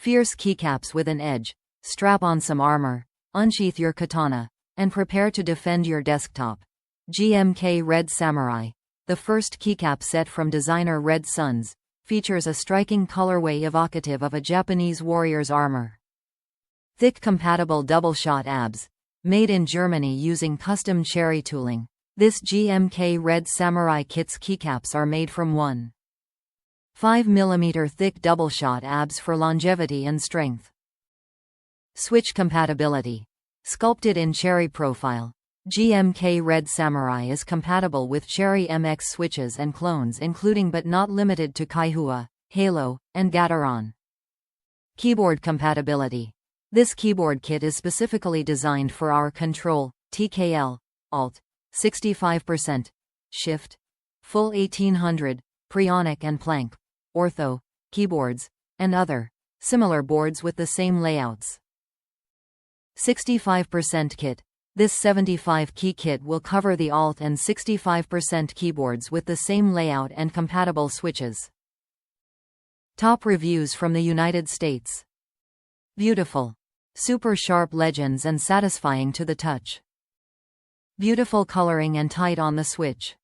Fierce keycaps with an edge. Strap on some armor, unsheath your katana, and prepare to defend your desktop. GMK Red Samurai. The first keycap set from designer Redsuns features a striking colorway evocative of a Japanese warrior's armor. Thick compatible double-shot abs. Made in Germany using custom cherry tooling, this GMK Red Samurai kit's keycaps are made from 1.5 mm thick double-shot abs for longevity and strength. Switch compatibility. Sculpted in cherry profile. GMK Red Samurai is compatible with Cherry MX switches and clones including but not limited to Kaihua, Halo, and Gateron. Keyboard compatibility. This keyboard kit is specifically designed for our Control, TKL, Alt, 65%, Shift, Full 1800, Preonic and Planck, Ortho, keyboards, and other similar boards with the same layouts. 65% kit. This 75 key kit will cover the Alt and 65% keyboards with the same layout and compatible switches. Top reviews from the United States. Beautiful. Super sharp legends and satisfying to the touch. Beautiful coloring and tight on the switch.